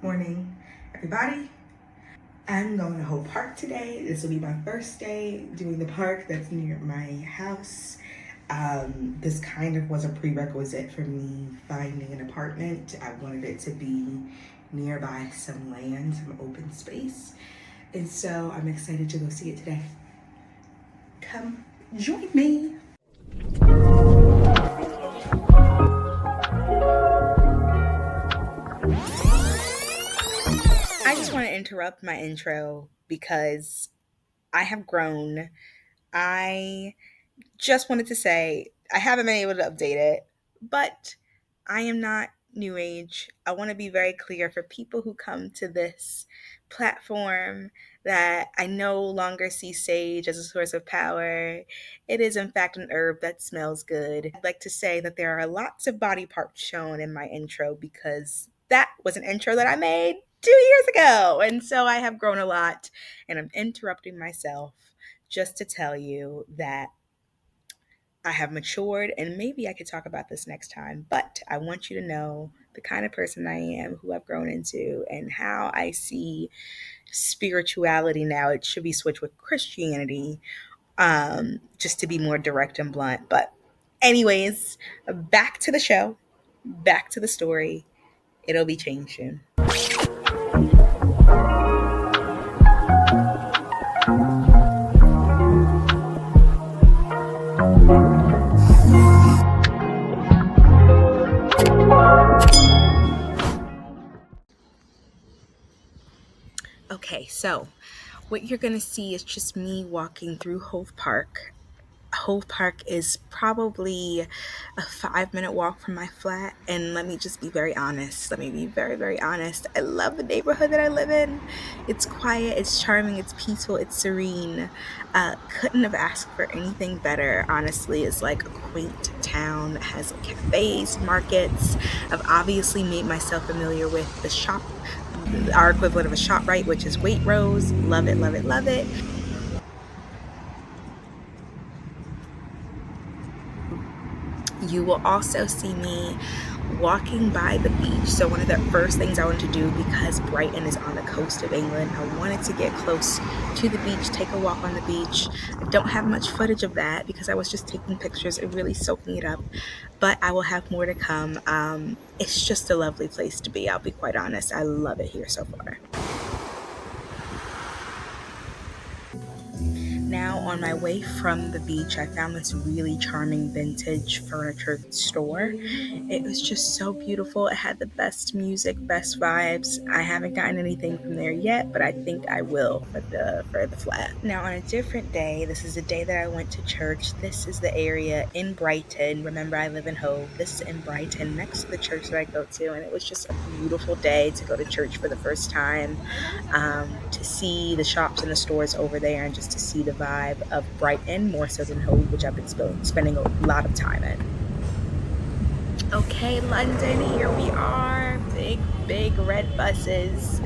Morning, everybody. I'm going to Hove Park today. This will be my first day doing the park that's near my house. This kind of was a prerequisite for me finding an apartment. I wanted it to be nearby some land, some open space. And so I'm excited to go see it today. Come join me. I just want to interrupt my intro because I have grown. I just wanted to say I haven't been able to update it, but I am not new age. I want to be very clear for people who come to this platform that I no longer see sage as a source of power. It is, in fact, an herb that smells good. I'd like to say that there are lots of body parts shown in my intro because that was an intro that I made 2 years ago. And so I have grown a lot, and I'm interrupting myself just to tell you that I have matured, and maybe I could talk about this next time, but I want you to know the kind of person I am, who I've grown into, and how I see spirituality now. It should be switched with Christianity, just to be more direct and blunt. But, anyways, back to the show, back to the story. It'll be changed soon. Okay, so what you're going to see is just me walking through Hove Park. Hove Park is probably a 5-minute walk from my flat. And let me just be very honest. Let me be very, very honest. I love the neighborhood that I live in. It's quiet, it's charming, it's peaceful, it's serene. Couldn't have asked for anything better. Honestly, it's like a quaint town that has cafes, markets. I've obviously made myself familiar with the shop, our equivalent of a ShopRite, which is Waitrose. Love it, love it, love it. You will also see me walking by the beach. So one of the first things I wanted to do, because Brighton is on the coast of England, I wanted to get close to the beach, take a walk on the beach. I don't have much footage of that because I was just taking pictures and really soaking it up, but I will have more to come. It's just a lovely place to be. I'll be quite honest. I love it here so far. Now, on my way from the beach, I found this really charming vintage furniture store. It was just so beautiful. It had the best music, best vibes. I haven't gotten anything from there yet, but I think I will for the flat. Now, on a different day, this is the day that I went to church. This is the area in Brighton. Remember, I live in Hove. This is in Brighton, next to the church that I go to, and it was just a beautiful day to go to church for the first time, to see the shops and the stores over there, and just to see the vibe of Brighton more so than Hove, which I've been spending a lot of time in. Okay, London, here we are. Big red buses.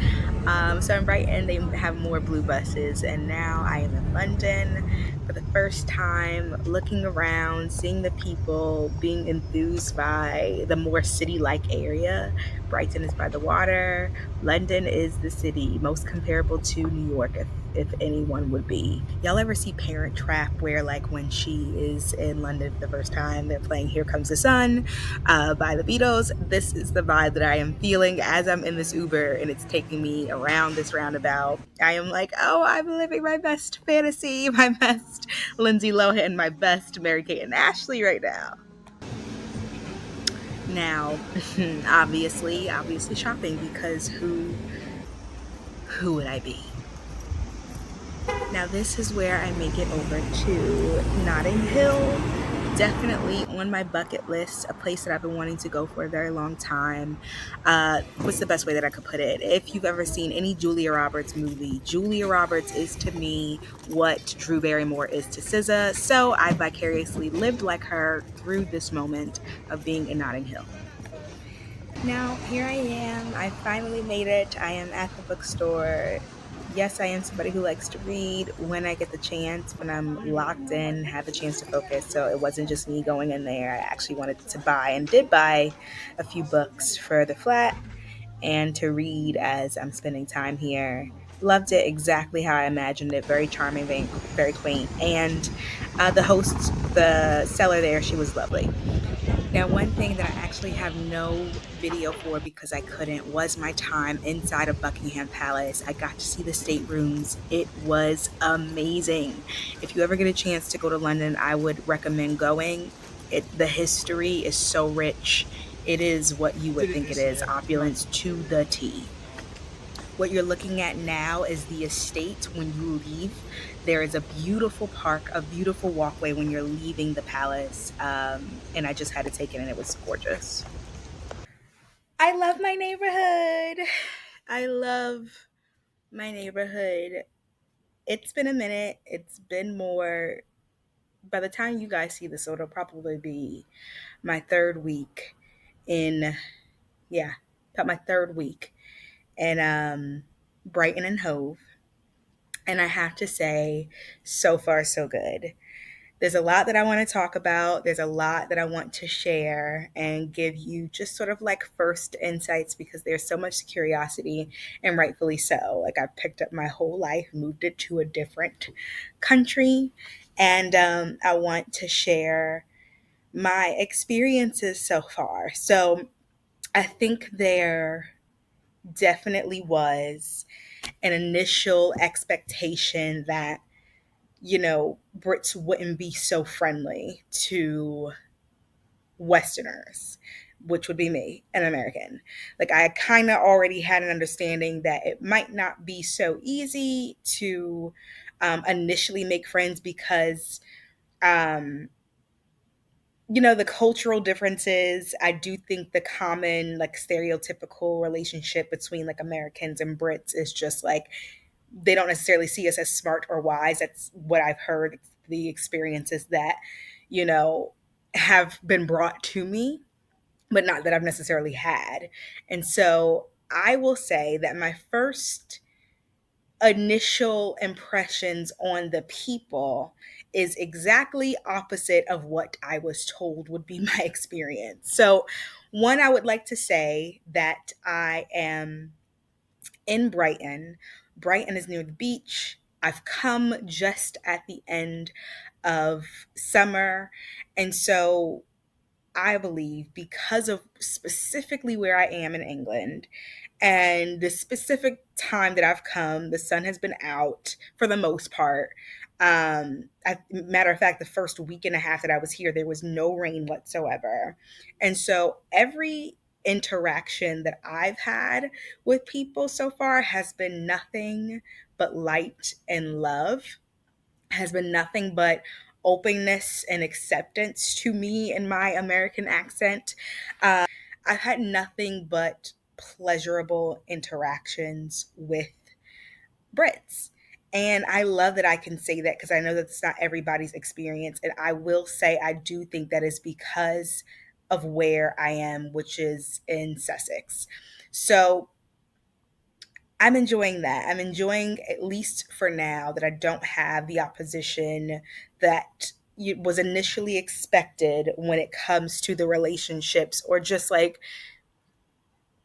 So in Brighton, they have more blue buses, and now I am in London for the first time, looking around, seeing the people, being enthused by the more city-like area. Brighton is by the water. London is the city most comparable to New York, if anyone would be. Y'all ever see Parent Trap, where like when she is in London for the first time, they're playing Here Comes the Sun by the Beatles? This is the vibe that I am feeling as I'm in this Uber and it's taking me around this roundabout. I am like, oh, I'm living my best fantasy, my best Lindsay Lohan, my best Mary-Kate and Ashley right now. Now, obviously shopping, because who would I be? Now this is where I make it over to Notting Hill. Definitely on my bucket list, a place that I've been wanting to go for a very long time. What's the best way that I could put it? If you've ever seen any Julia Roberts movie, Julia Roberts is to me what Drew Barrymore is to SZA. So I vicariously lived like her through this moment of being in Notting Hill. Now, here I am. I finally made it. I am at the bookstore. Yes, I am somebody who likes to read when I get the chance, when I'm locked in, have the chance to focus. So it wasn't just me going in there. I actually wanted to buy and did buy a few books for the flat. and to read as I'm spending time here. Loved it exactly how I imagined it. Very charming, very quaint. And the host, the seller there, she was lovely. Now, one thing that I actually have no video for because I couldn't was my time inside of Buckingham Palace. I got to see the staterooms. It was amazing. If you ever get a chance to go to London, I would recommend going. The history is so rich. It is what you would think it is, opulence to the T. What you're looking at now is the estate when you leave. There is a beautiful park, a beautiful walkway when you're leaving the palace. And I just had to take it, and it was gorgeous. I love my neighborhood. I love my neighborhood. It's been a minute. It's been more. By the time you guys see this, it'll probably be my third week in, yeah, about my third week in Brighton and Hove. And I have to say, so far, so good. There's a lot that I want to talk about. There's a lot that I want to share and give you just sort of like first insights because there's so much curiosity, and rightfully so. Like, I've picked up my whole life, moved it to a different country, and I want to share my experiences so far. So I think there definitely was an initial expectation that, Brits wouldn't be so friendly to Westerners, which would be me, an American. Like, I kind of already had an understanding that it might not be so easy to initially make friends because, um, the cultural differences. I do think the common, like, stereotypical relationship between like Americans and Brits is just like they don't necessarily see us as smart or wise. That's what I've heard, the experiences that, you know, have been brought to me, but not that I've necessarily had. And so I will say that my first initial impressions on the people is exactly opposite of what I was told would be my experience. So, one, I would like to say that I am in Brighton. Brighton is near the beach. I've come just at the end of summer. And so I believe because of specifically where I am in England and the specific time that I've come, the sun has been out for the most part. Matter of fact, the first week and a half that I was here, there was no rain whatsoever. And so every interaction that I've had with people so far has been nothing but light and love, has been nothing but openness and acceptance to me and my American accent. I've had nothing but pleasurable interactions with Brits. And I love that I can say that because I know that's not everybody's experience. And I will say, I do think that is because of where I am, which is in Sussex. So I'm enjoying that. I'm enjoying, at least for now, that I don't have the opposition that was initially expected when it comes to the relationships or just like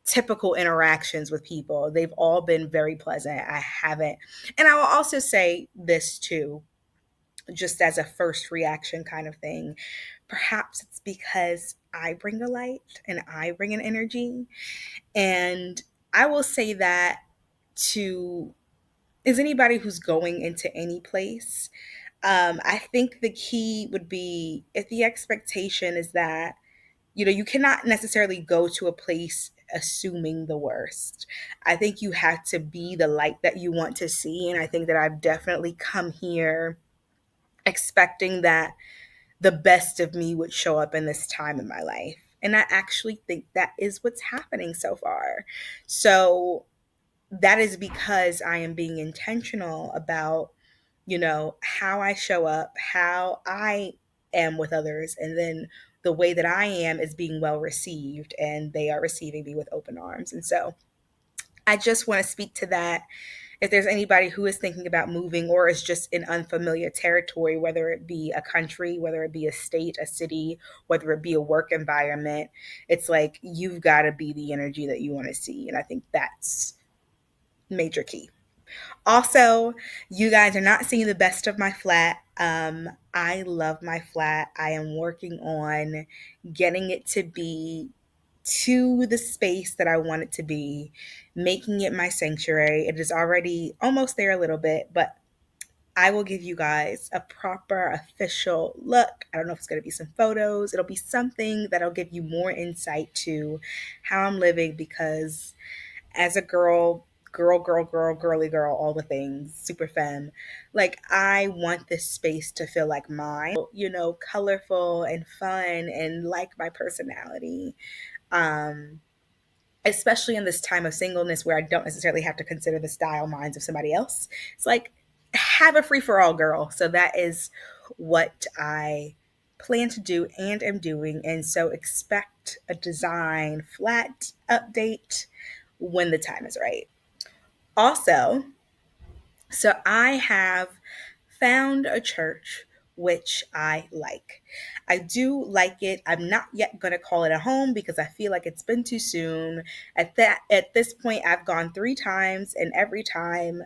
typical interactions with people. They've all been very pleasant. I haven't. And I will also say this too, just as a first reaction kind of thing. Perhaps it's because I bring a light and I bring an energy. And I will say that to is anybody who's going into any place. I think the key would be if the expectation is that, you cannot necessarily go to a place assuming the worst. I think you have to be the light that you want to see. And I think that I've definitely come here expecting that the best of me would show up in this time in my life. And I actually think that is what's happening so far. So that is because I am being intentional about, how I show up, how I am with others, and then the way that I am is being well received, and they are receiving me with open arms. And so I just want to speak to that if there's anybody who is thinking about moving or is just in unfamiliar territory, whether it be a country, whether it be a state, a city, whether it be a work environment, it's like you've got to be the energy that you want to see. And I think that's major key. Also, you guys are not seeing the best of my flat. I love my flat. I am working on getting it to be to the space that I want it to be, making it my sanctuary. It is already almost there a little bit, but I will give you guys a proper official look. I don't know if it's going to be some photos. It'll be something that'll give you more insight to how I'm living because as a girly girl, all the things, super femme, like I want this space to feel like mine, colorful and fun and like my personality. Um, Especially in this time of singleness where I don't necessarily have to consider the style minds of somebody else. It's like have a free for all girl. So that is what I plan to do and am doing. And so expect a design flat update when the time is right. Also, so I have found a church which I like. I do like it. I'm not yet going to call it a home because I feel like it's been too soon. At this point I've gone 3 times and every time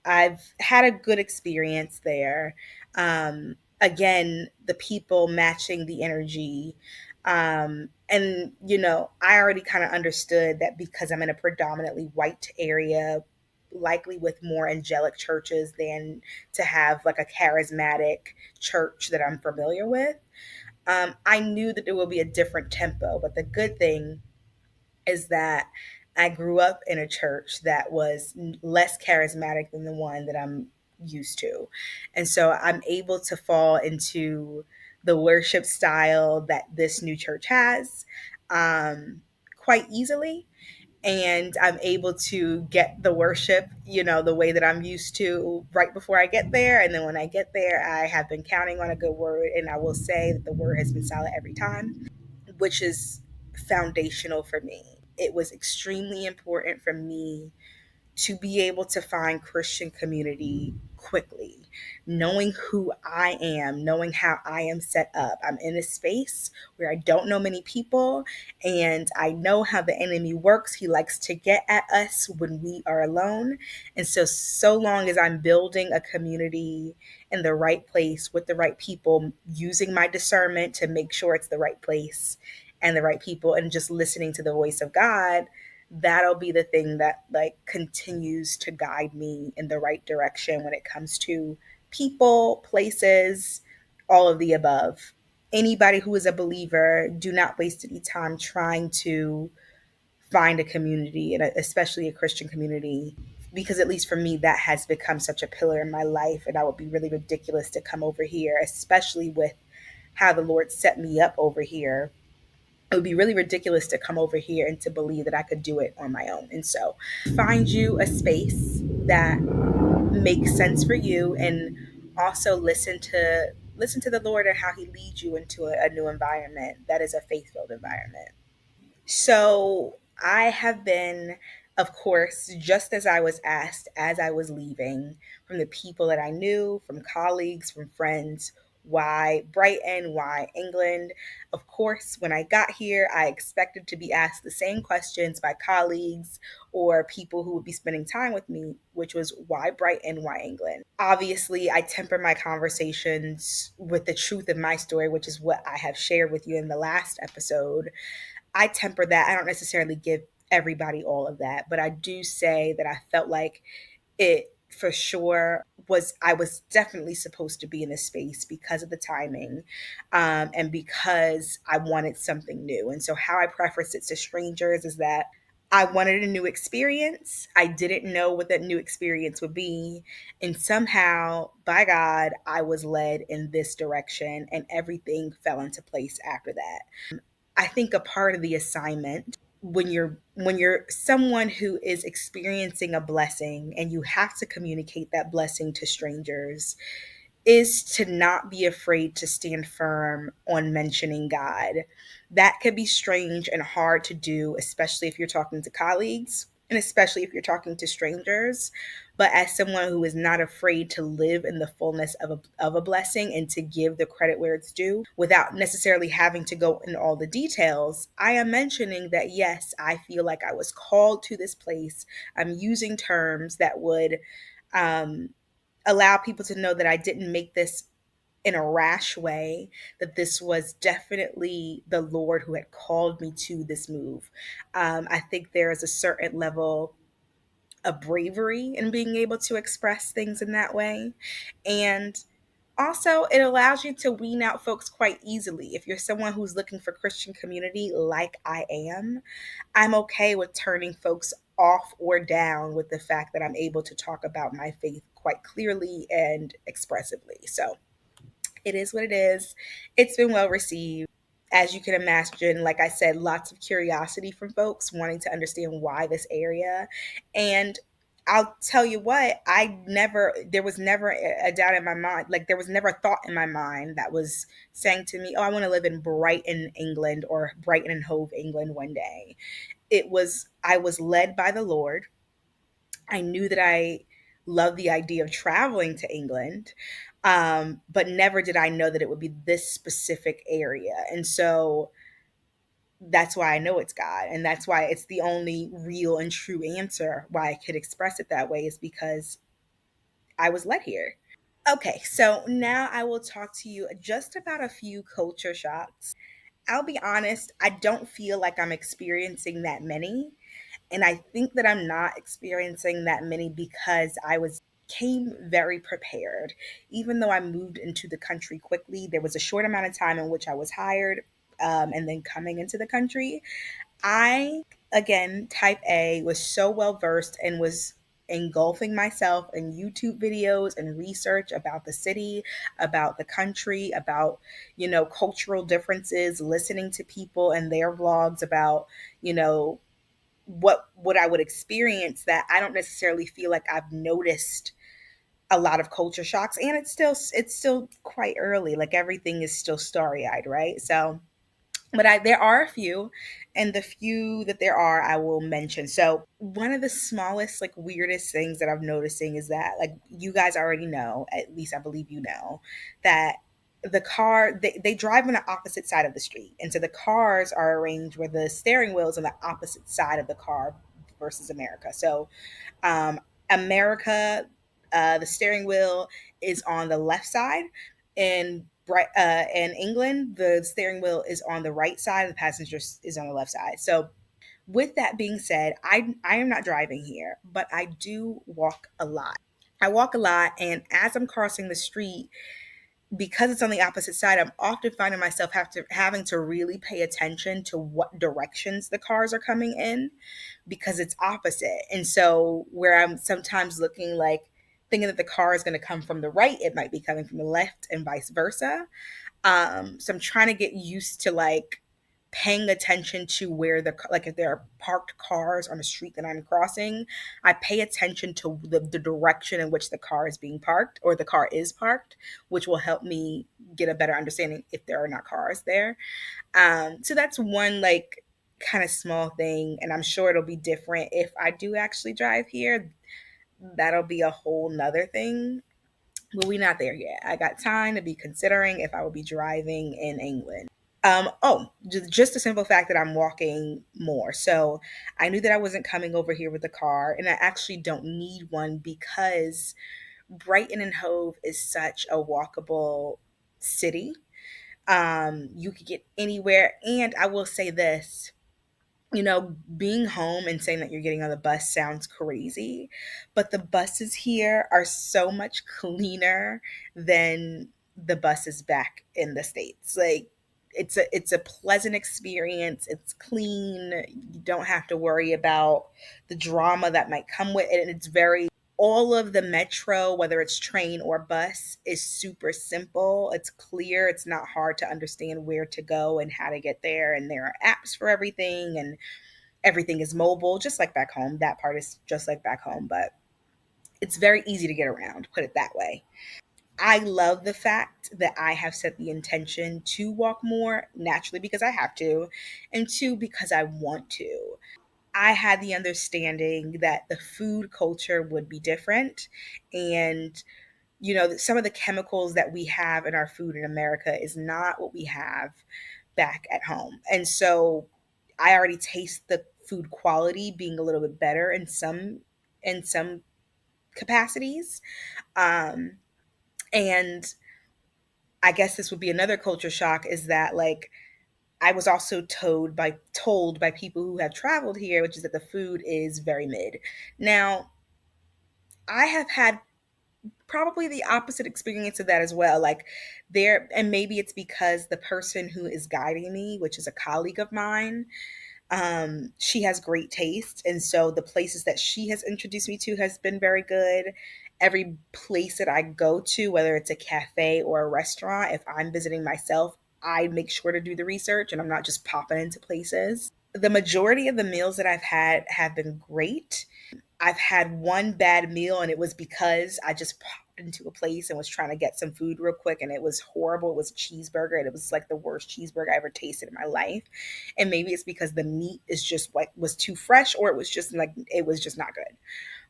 I've had a good experience there. Again, the people matching the energy. And, I already kind of understood that because I'm in a predominantly white area, likely with more angelic churches than to have like a charismatic church that I'm familiar with. I knew that there will be a different tempo, but the good thing is that I grew up in a church that was less charismatic than the one that I'm used to. And so I'm able to fall into the worship style that this new church has quite easily. And I'm able to get the worship, the way that I'm used to right before I get there. And then when I get there, I have been counting on a good word. And I will say that the word has been solid every time, which is foundational for me. It was extremely important for me to be able to find Christian community quickly, knowing who I am, knowing how I am set up. I'm in a space where I don't know many people, and I know how the enemy works. He likes to get at us when we are alone. And so long as I'm building a community in the right place with the right people, using my discernment to make sure it's the right place and the right people, and just listening to the voice of God, that'll be the thing that like continues to guide me in the right direction when it comes to people, places, all of the above. Anybody who is a believer, do not waste any time trying to find a community, and especially a Christian community, because at least for me, that has become such a pillar in my life. And I would be really ridiculous to come over here, especially with how the Lord set me up over here. It would be really ridiculous to come over here and to believe that I could do it on my own. And so find you a space that makes sense for you, and also listen to the Lord and how he leads you into a new environment that is a faith-filled environment. So I have been, of course, just as I was asked as I was leaving, from the people that I knew, from colleagues, from friends, why Brighton, why England. Of course, when I got here, I expected to be asked the same questions by colleagues or people who would be spending time with me, which was why Brighton, why England. Obviously, I temper my conversations with the truth of my story, which is what I have shared with you in the last episode. I temper that. I don't necessarily give everybody all of that, but I do say that I felt like it for sure was, I was definitely supposed to be in this space because of the timing, and because I wanted something new. And so how I preface it to strangers is that I wanted a new experience. I didn't know what that new experience would be. And somehow, by God, I was led in this direction and everything fell into place after that. I think a part of the assignment when you're someone who is experiencing a blessing and you have to communicate that blessing to strangers is to not be afraid to stand firm on mentioning God. That could be strange and hard to do, especially if you're talking to colleagues. and especially if you're talking to strangers. But as someone who is not afraid to live in the fullness of a blessing and to give the credit where it's due without necessarily having to go into all the details, I am mentioning that yes, I feel like I was called to this place. I'm using terms that would um, allow people to know that I didn't make this in a rash way, that this was definitely the Lord who had called me to this move. I think there is a certain level of bravery in being able to express things in that way. And also, it allows you to wean out folks quite easily. If you're someone who's looking for Christian community, like I am, I'm okay with turning folks off or down with the fact that I'm able to talk about my faith quite clearly and expressively. So, it is what it is. It's been well received. As you can imagine, like I said, lots of curiosity from folks wanting to understand why this area. And I'll tell you what, there was never a doubt in my mind. Like, there was never a thought in my mind that was saying to me, oh, I want to live in Brighton, England, or Brighton and Hove, England one day. I was led by the Lord. I knew that I loved the idea of traveling to England, but never did I know that it would be this specific area. And so that's why I know it's God. And that's why it's the only real and true answer why I could express it that way, is because I was led here. Okay, so now I will talk to you just about a few culture shocks. I'll be honest, I don't feel like I'm experiencing that many. And I think that I'm not experiencing that many because I was came very prepared. Even though I moved into the country quickly, there was a short amount of time in which I was hired, and then coming into the country. I, again, type A, was so well versed and was engulfing myself in YouTube videos and research about the city, about the country, about, cultural differences, listening to people and their vlogs about, you know, what I would experience, that I don't necessarily feel like I've noticed a lot of culture shocks. And it's still quite early. Like, everything is still starry-eyed, right? So, but there are a few, and the few that there are, I will mention. So, one of the smallest, like, weirdest things that I'm noticing is that, like, you guys already know, at least I believe you know, that they drive on the opposite side of the street. And so the cars are arranged where the steering wheel is on the opposite side of the car versus America. So, um, America, the steering wheel is on the left side. In England, the steering wheel is on the right side. The passenger is on the left side. So, with that being said, I am not driving here, but I do walk a lot. I walk a lot, and as I'm crossing the street, because it's on the opposite side, I'm often finding myself having to really pay attention to what directions the cars are coming in, because it's opposite. And so, where I'm sometimes looking like thinking that the car is going to come from the right, it might be coming from the left, and vice versa. So I'm trying to get used to, like, paying attention to where like, if there are parked cars on the street that I'm crossing, I pay attention to the direction in which the car is being parked, or the car is parked, which will help me get a better understanding if there are not cars there. So that's one, like, kind of small thing, and I'm sure it'll be different if I do actually drive here. That'll be a whole nother thing. But we're not there yet. I got time to be considering if I will be driving in England. Just the simple fact that I'm walking more. So I knew that I wasn't coming over here with a car, and I actually don't need one because Brighton and Hove is such a walkable city. You could get anywhere. And I will say this, being home and saying that you're getting on the bus sounds crazy, but the buses here are so much cleaner than the buses back in the States. Like, it's a pleasant experience. It's clean. You don't have to worry about the drama that might come with it. And it's very all of the metro, whether it's train or bus, is super simple. It's clear. It's not hard to understand where to go and how to get there. And there are apps for everything, and everything is mobile, just like back home. That part is just like back home, but it's very easy to get around, put it that way. I love the fact that I have set the intention to walk more naturally because I have to, and two, because I want to. I had the understanding that the food culture would be different. And, some of the chemicals that we have in our food in America is not what we have back at home. And so I already taste the food quality being a little bit better in some capacities. Um, and I guess this would be another culture shock is that, like, I was also told by people who have traveled here, which is that the food is very mid. Now, I have had probably the opposite experience of that as well. Like, and maybe it's because the person who is guiding me, which is a colleague of mine, she has great taste, and so the places that she has introduced me to has been very good. Every place that I go to, whether it's a cafe or a restaurant, if I'm visiting myself, I make sure to do the research and I'm not just popping into places. The majority of the meals that I've had have been great. I've had one bad meal, and it was because I just popped into a place and was trying to get some food real quick, and it was horrible. It was a cheeseburger, and it was like the worst cheeseburger I ever tasted in my life. And maybe it's because the meat is just like was too fresh, or it was just not good.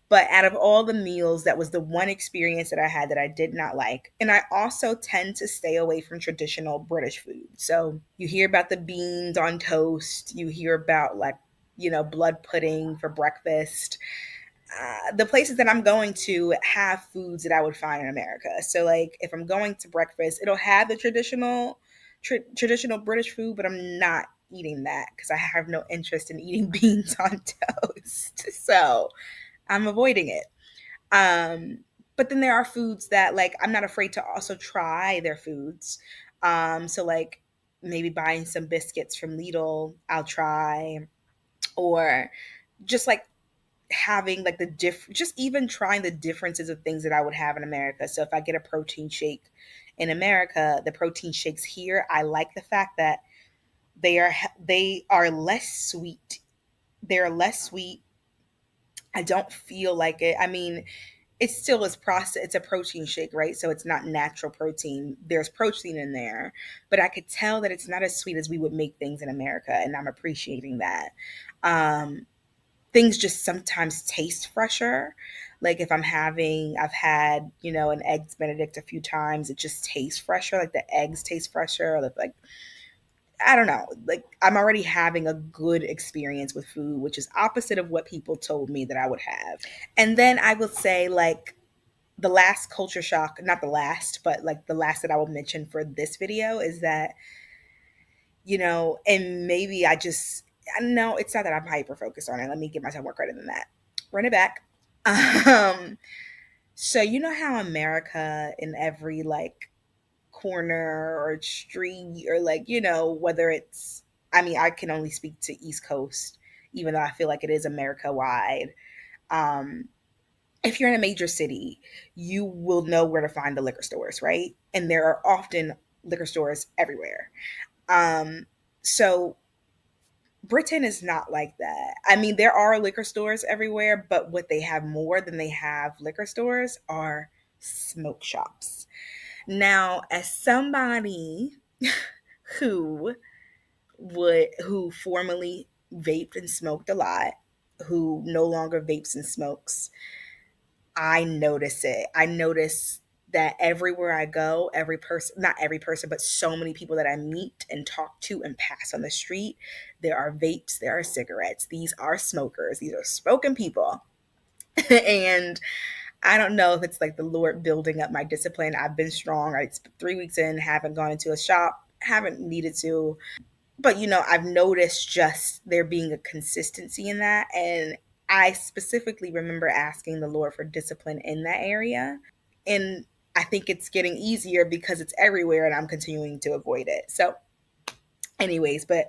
But out of all the meals, that was the one experience that I had that I did not like. And I also tend to stay away from traditional British food. So you hear about the beans on toast, you hear about, like, blood pudding for breakfast. The places that I'm going to have foods that I would find in America. So, like, if I'm going to breakfast, it'll have the traditional British food, but I'm not eating that because I have no interest in eating beans on toast. So I'm avoiding it. Um, but then there are foods that, like, I'm not afraid to also try their foods. So, like, maybe buying some biscuits from Lidl, I'll try, or just like having like just even trying the differences of things that I would have in America. So if I get a protein shake in America, the protein shakes here, I like the fact that they are less sweet. They're less sweet. I don't feel like it. I mean, it still is processed. It's a protein shake, right? So it's not natural protein. There's protein in there, but I could tell that it's not as sweet as we would make things in America, and I'm appreciating that. Um, Things just sometimes taste fresher. Like, if I've had, an eggs Benedict a few times, it just tastes fresher. Like, the eggs taste fresher. Or like, I don't know. Like, I'm already having a good experience with food, which is opposite of what people told me that I would have. And then I would say, like, the last culture shock, not the last, but like the last that I will mention for this video is that, and maybe I know it's not that I'm hyper focused on it. Let me give myself more credit than that. Run it back. Um, so you know how America, in every like corner or street, or like, whether it's, I mean, I can only speak to East Coast, even though I feel like it is America wide. Um, if you're in a major city, you will know where to find the liquor stores, right? And there are often liquor stores everywhere. Um, so Britain is not like that. I mean, there are liquor stores everywhere, but what they have more than they have liquor stores are smoke shops. Now, as somebody who who formerly vaped and smoked a lot, who no longer vapes and smokes, I notice it. I notice that everywhere I go, every person, not every person, but so many people that I meet and talk to and pass on the street, there are vapes, there are cigarettes. These are smokers, these are smoking people. And I don't know if it's like the Lord building up my discipline. I've been strong. It's 3 weeks in, haven't gone into a shop, haven't needed to. But, I've noticed just there being a consistency in that. And I specifically remember asking the Lord for discipline in that area. And I think it's getting easier because it's everywhere and I'm continuing to avoid it. So, anyways, but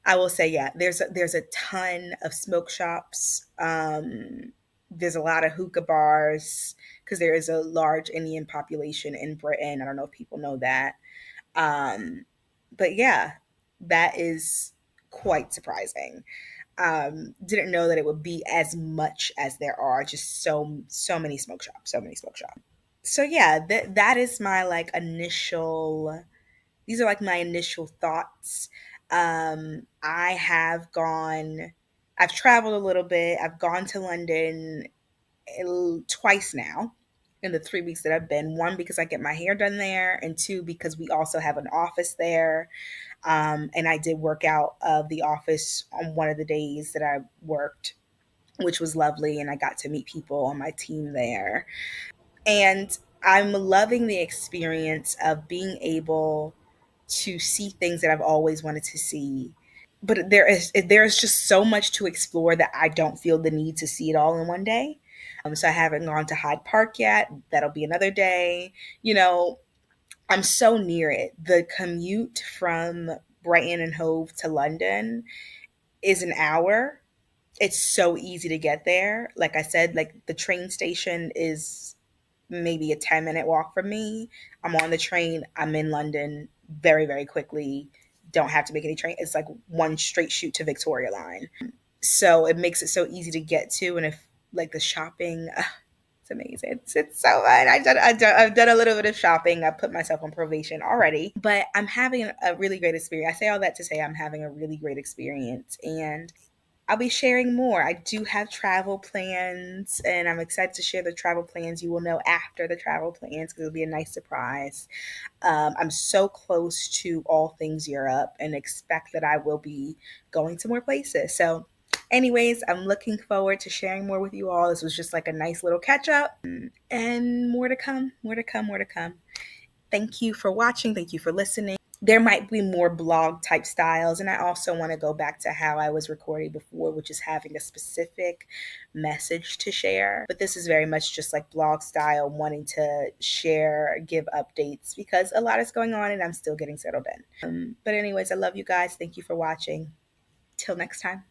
I will say, yeah, there's a ton of smoke shops. There's a lot of hookah bars because there is a large Indian population in Britain. I don't know if people know that. Um, but yeah, that is quite surprising. Didn't know that it would be as much as there are. Just so many smoke shops, so many smoke shops. So yeah, that is my like initial. These are like my initial thoughts. I have gone. I've traveled a little bit. I've gone to London twice now in the 3 weeks that I've been. One, because I get my hair done there, and two, because we also have an office there. And I did work out of the office on one of the days that I worked, which was lovely. And I got to meet people on my team there. And I'm loving the experience of being able to see things that I've always wanted to see. But there's just so much to explore that I don't feel the need to see it all in one day. So I haven't gone to Hyde Park yet. That'll be another day. You know, I'm so near it. The commute from Brighton and Hove to London is an hour. It's so easy to get there. Like I said, like the train station is maybe a 10-minute walk from me. I'm on the train. I'm in London very, very quickly. Don't have to make any train. It's like one straight shoot to Victoria line. So it makes it so easy to get to. And if like the shopping, it's amazing. It's so fun. I've done a little bit of shopping. I put myself on probation already, but I'm having a really great experience. I say all that to say I'm having a really great experience, and I'll be sharing more. I do have travel plans, and I'm excited to share the travel plans. You will know after the travel plans because it'll be a nice surprise. I'm so close to all things Europe and expect that I will be going to more places. So, anyways, I'm looking forward to sharing more with you all. This was just like a nice little catch up, and more to come, more to come, more to come. Thank you for watching. Thank you for listening. There might be more blog type styles, and I also want to go back to how I was recording before, which is having a specific message to share. But this is very much just like blog style, wanting to share, give updates because a lot is going on and I'm still getting settled in. But anyways, I love you guys. Thank you for watching. Till next time.